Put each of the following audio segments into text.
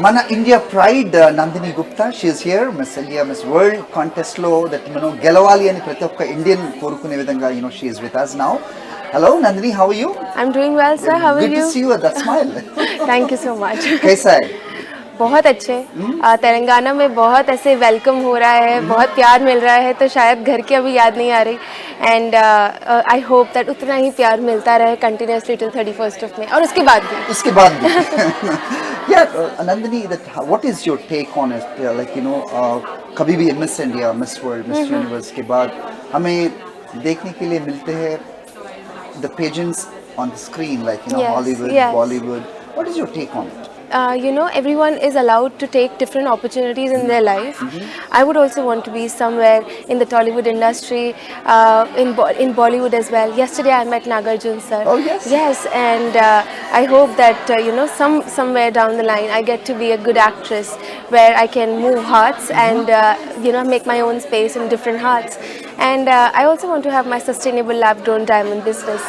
Mana India Pride Nandini Gupta, she is here, Miss India, Miss World contest lo that Gelavali and prati okka Indian korukune vidhanga she is with us now. Hello Nandini, how are you? I'm doing well, sir. How are you? Good to see you with that smile. Thank you so much. कैसा है? बहुत अच्छे। तेलंगाना में बहुत ऐसे welcome हो रहा है, बहुत प्यार मिल रहा है, तो शायद घर की अभी याद नहीं आ रही। एंड आई होप दैट उतना ही प्यार मिलता रहे continuously till 31st of May और उसके बाद भी। उसके बाद भी। Yeah, Nandini, what is your take on it? Like कभी भी Miss India, Miss World, Miss Universe के बाद हमें देखने के लिए मिलते हैं the pageants on the screen, like Yes, Hollywood, yes. Bollywood. What is your take on it? Everyone is allowed to take different opportunities in their life. I would also want to be somewhere in the Tollywood industry, in Bollywood as well. Yesterday I met Nagarjun sir. Oh yes. Yes, and I hope that somewhere down the line I get to be a good actress where I can move hearts and make my own space in different hearts. And I also want to have my sustainable lab-grown diamond business,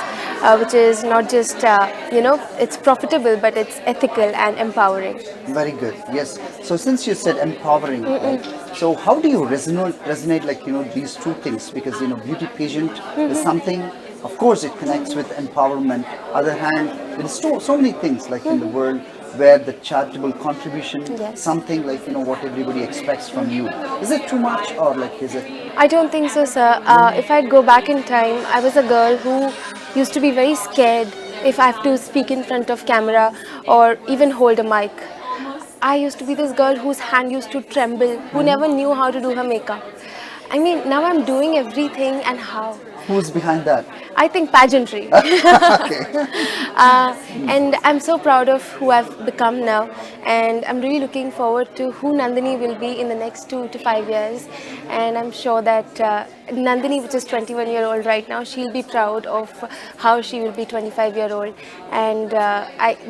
which is not just it's profitable, but it's ethical and empowering. Very good. Yes. So since you said empowering, right? So how do you resonate like these two things? Because beauty pageant is something. Of course, it connects with empowerment. Other hand, there is so many things like in the world where the charitable contribution, Yes. something like what everybody expects from you. Is it too much or like is it? I don't think so, sir. If I'd go back in time, I was a girl who used to be very scared if I have to speak in front of camera or even hold a mic. I used to be this girl whose hand used to tremble, who never knew how to do her makeup. I mean, now I'm doing everything, and how? Who's behind that? I think pageantry. Okay. And I'm so proud of who I've become now, and I'm really looking forward to who Nandini will be in the next 2 to 5 years. And I'm sure that Nandini, which is 21-year-old right now, she'll be proud of how she will be 25-year-old. And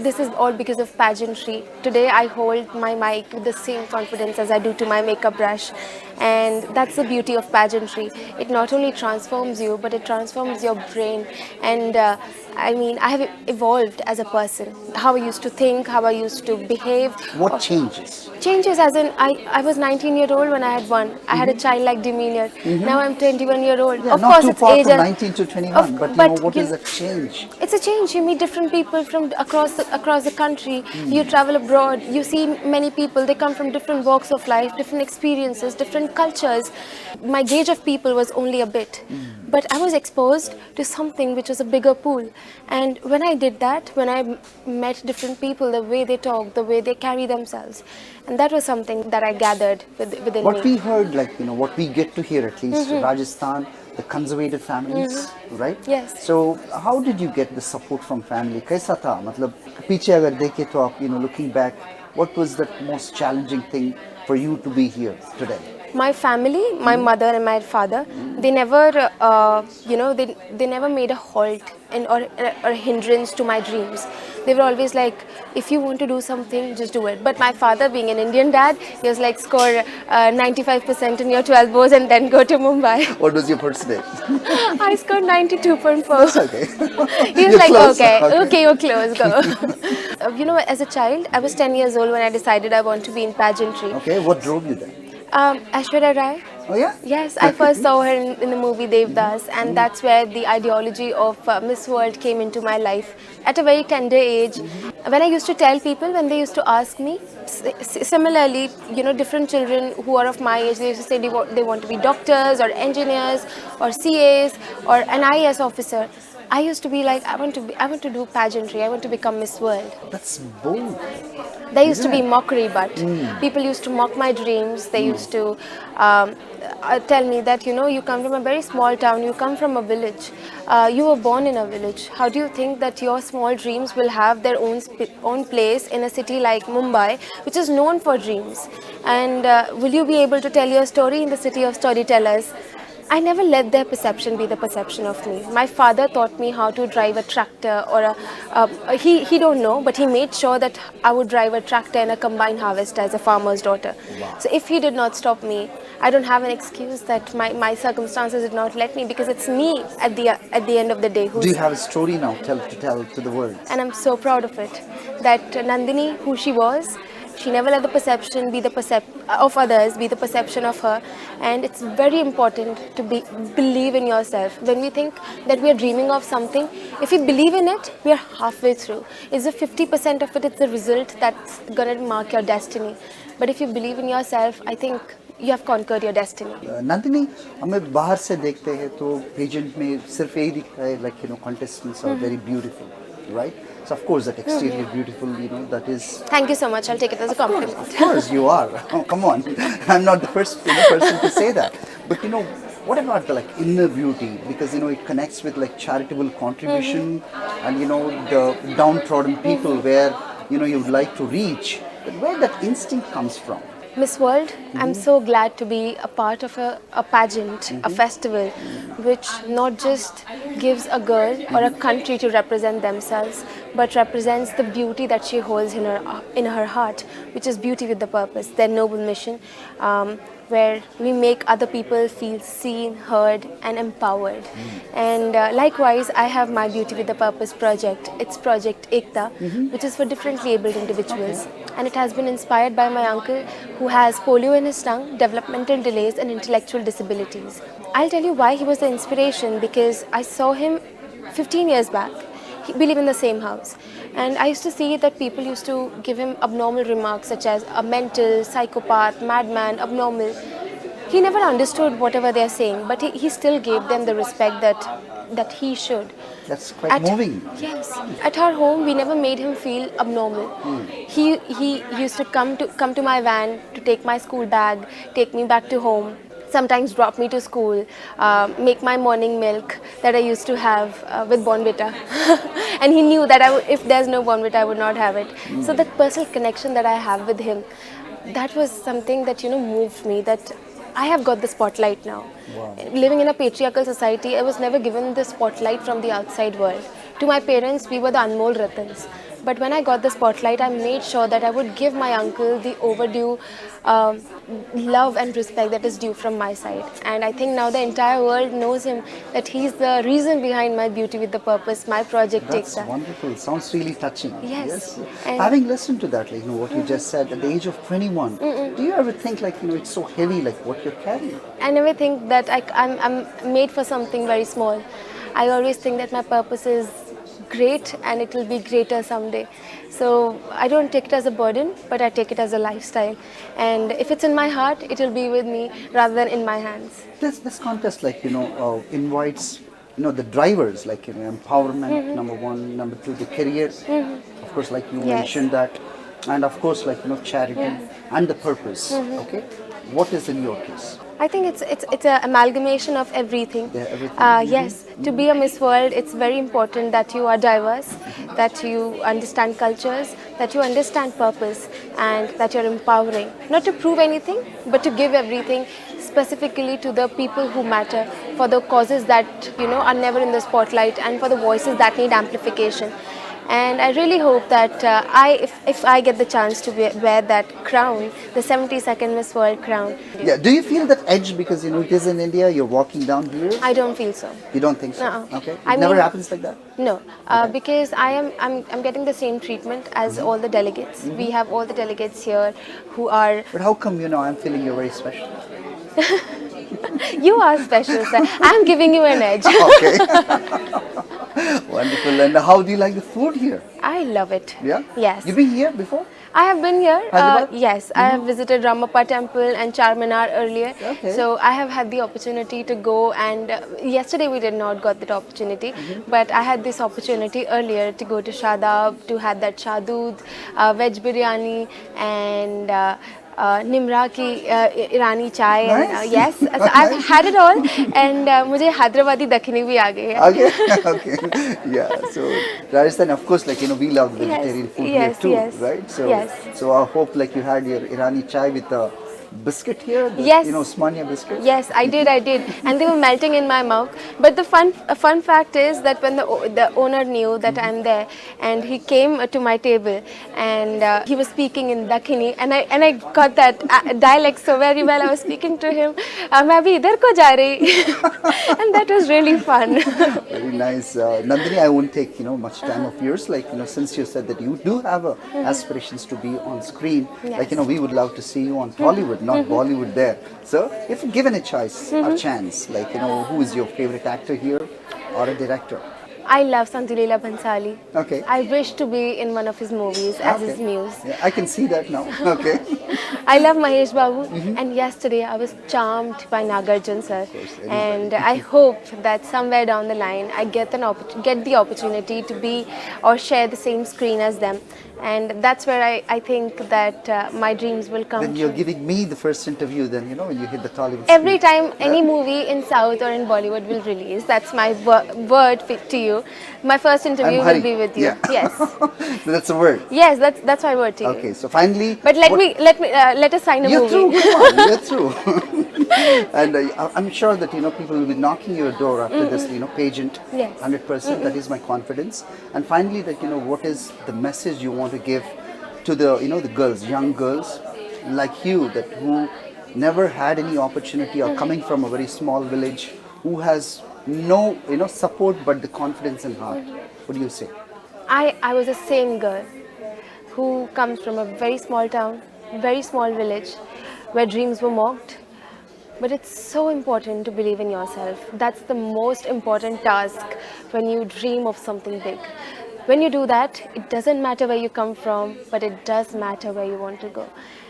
this is all because of pageantry. Today I hold my mic with the same confidence as I do to my makeup brush. And that's the beauty of pageantry. It not only transforms you, but it transforms your brain. And I have evolved as a person. How I used to think, how I used to behave. What changes? Changes as in, I was 19-year-old when I had won. I had a childlike demeanor. Now I'm 21-year-old. Yeah, of not course, too it's far age from and 19 to 21, but what is a change? it's a change. You meet different people from across the country. You travel abroad. You see many people. They come from different walks of life, different experiences, different cultures. My gauge of people was only a bit, but I was exposed to something which was a bigger pool. And when I did that, when I met different people, the way they talk, the way they carry themselves, and that was something that I gathered within What me. we heard, like what we get to hear at least, Rajasthan, the conservative families, right? Yes. So how did you get the support from family? कैसा था? मतलब पीछे अगर देखे तो आप looking back, what was the most challenging thing for you to be here today? My family, my mother and my father, they never, they never made a halt or a hindrance to my dreams. They were always like, if you want to do something, just do it. But my father, being an Indian dad, he was like, score 95% in your 12 bows and then go to Mumbai. What was your percentage? I scored 92.4. That's okay. He was You're like, close. okay, you're close, go. As a child, I was 10 years old when I decided I want to be in pageantry. Okay, what drove you there? Aishwarya Rai. Oh yeah? Yes, I first saw her in the movie Devdas, and that's where the ideology of Miss World came into my life at a very tender age. When I used to tell people, when they used to ask me, similarly, different children who are of my age, they used to say they want to be doctors or engineers or CAs or an IAS officer. I used to be like, I want to do pageantry. I want to become Miss World. That's bold. There used to be mockery, but people used to mock my dreams. They used to tell me that, you come from a very small town, you come from a village, you were born in a village. How do you think that your small dreams will have their own place in a city like Mumbai, which is known for dreams? And will you be able to tell your story in the city of storytellers? I never let their perception be the perception of me. My father taught me how to drive a tractor or he don't know, but he made sure that I would drive a tractor and a combine harvester as a farmer's daughter. Wow. So if he did not stop me, I don't have an excuse that my circumstances did not let me, because it's me at the end of the day. Do you have a story now to tell to the world? And I'm so proud of it, that Nandini, who she was, She never let the perception be of others be the perception of her. And it's very important to believe in yourself. When we think that we are dreaming of something, if we believe in it, we are halfway through. It's the 50% of it, it's the result that's gonna mark your destiny. But if you believe in yourself, I think you have conquered your destiny. Nandini, हमें बाहर से देखते हैं तो pageant में सिर्फ यही दिखता है like contestants are very beautiful, right? So of course that exterior beautiful, that is. Thank you so much. I'll take it as a compliment. Of course you are. Oh, come on, I'm not the first person to say that. But what about the inner beauty? Because it connects with charitable contribution and the downtrodden people where you would like to reach. But where that instinct comes from? Miss World, I'm so glad to be a part of a pageant, a festival, which not just gives a girl or a country to represent themselves, but represents the beauty that she holds in her heart, which is beauty with the purpose, their noble mission, where we make other people feel seen, heard and empowered. And likewise, I have my Beauty with the Purpose project. It's Project Ekta, which is for differently abled individuals. And it has been inspired by my uncle who has polio in his tongue, developmental delays and intellectual disabilities. I'll tell you why he was the inspiration, because I saw him 15 years back. We live in the same house. And I used to see that people used to give him abnormal remarks such as a mental, psychopath, madman, abnormal. He never understood whatever they are saying, but he still gave them the respect that he should. That's quite moving. Yes. At our home, we never made him feel abnormal. He used to come to my van to take my school bag, take me back to home. Sometimes drop me to school, make my morning milk that I used to have with Bonvita. And he knew that if there's no Bonvita, I would not have it. So that personal connection that I have with him, that was something that, moved me, that I have got the spotlight now. Wow. Living in a patriarchal society, I was never given the spotlight from the outside world. To my parents, we were the Anmol Ratans. But when I got the spotlight, I made sure that I would give my uncle the overdue love and respect that is due from my side. And I think now the entire world knows him, that he's the reason behind my Beauty with the Purpose, my project. That's wonderful. It sounds really touching. Yes. Having listened to that, what you just said, at the age of 21, do you ever think it's so heavy, what you're carrying? I never think that I'm made for something very small. I always think that my purpose is great and it will be greater someday. So I don't take it as a burden, but I take it as a lifestyle. And if it's in my heart, it will be with me rather than in my hands. This contest, invites, the drivers, empowerment, number one, number two, the career. Of course, you mentioned that. And of course, charity and the purpose. Okay. What is in your case? I think it's an amalgamation of everything. Yeah, everything. Yes, to be a Miss World, it's very important that you are diverse, that you understand cultures, that you understand purpose, and that you're empowering. Not to prove anything, but to give everything specifically to the people who matter, for the causes that are never in the spotlight, and for the voices that need amplification. And I really hope that if I get the chance to wear that crown, the 72nd Miss World crown. Yeah. Do you feel that edge because it is in India? You're walking down here. I don't feel so. You don't think so? No. Okay. It never happens like that. No, because I'm getting the same treatment as all the delegates. We have all the delegates here who are. But how come I'm feeling you're very special? You are special, sir. I'm giving you an edge. Okay. Wonderful. And how do you like the food here? I love it. Yeah? Yes. You've been here before? I have been here. Hyderabad? Yes, I have visited Ramappa Temple and Charminar earlier. Okay. So I have had the opportunity to go, and yesterday we did not got that opportunity, but I had this opportunity earlier to go to Shadab, to have that Shadood, veg biryani and Nimra ki Irani chai. Nice. And, yes, so I've had it all, and मुझे हैदराबादी दखनी भी आ गई है. Okay. Yeah. So Rajasthan, of course, we love vegetarian food here too, right? So, so I hope you had your Irani chai with biscuit here? The, Yes. Osmania biscuit? Yes, I did, and they were melting in my mouth. But the fun fact is that when the owner knew that I'm there, and he came to my table, and he was speaking in Dakhini, and I got that dialect so very well. I was speaking to him, मैं अभी इधर को जा रही, and that was really fun. Very nice. Nandini, I won't take, much time of yours. Like, since you said that you do have aspirations to be on screen, like, we would love to see you on Hollywood, not Bollywood there. So, if given a choice or chance, like, who is your favorite actor here or a director? I love Santilila Bhansali. Okay. I wish to be in one of his movies as his muse. Yeah, I can see that now. Okay. I love Mahesh Babu, and yesterday I was charmed by Nagarjun sir, and I hope that somewhere down the line I get the opportunity to be or share the same screen as them, and that's where I think that my dreams will come Then true. you're giving me the first interview then, when you hit the Tollywood Every screen. time any movie in South or in Bollywood will release, that's my word to you. My first interview will be with you. Yeah. Yes. So that's a word. Yes, that's my word to you. Okay, so finally. But let us sign a You're movie. through, come on, you're through. And I'm sure that, people will be knocking your door after this, pageant. Yes. 100%, that is my confidence. And finally, that, what is the message you want to give to the, the girls, young girls like you, that who never had any opportunity or coming from a very small village, who has no, support but the confidence in heart. What do you say? I was the same girl who comes from a very small town, very small village, where dreams were mocked. But it's so important to believe in yourself. That's the most important task when you dream of something big. When you do that, it doesn't matter where you come from, but it does matter where you want to go.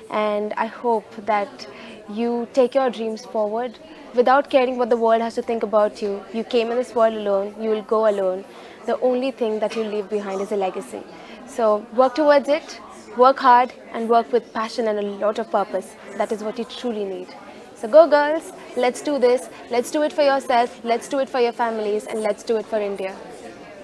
And I hope that you take your dreams forward without caring what the world has to think about you. You came in this world alone, you will go alone. The only thing that you'll leave behind is a legacy. So work towards it, work hard, and work with passion and a lot of purpose. That is what you truly need. So go girls, let's do this. Let's do it for yourself, let's do it for your families, and let's do it for India.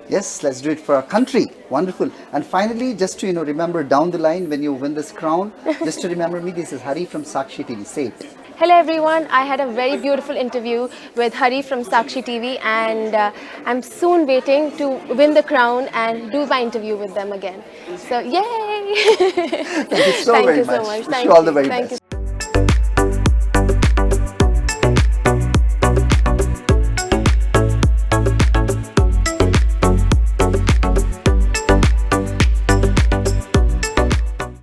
Yes, let's do it for our country. Wonderful. And finally, just to remember down the line when you win this crown, just to remember me, this is Hari from Sakshi TV. Say it. Hello everyone, I had a very beautiful interview with Hari from Sakshi TV, and I'm soon waiting to win the crown and do my interview with them again. So yay! Thank you so very much. Thank you so much. Wish you all the very best.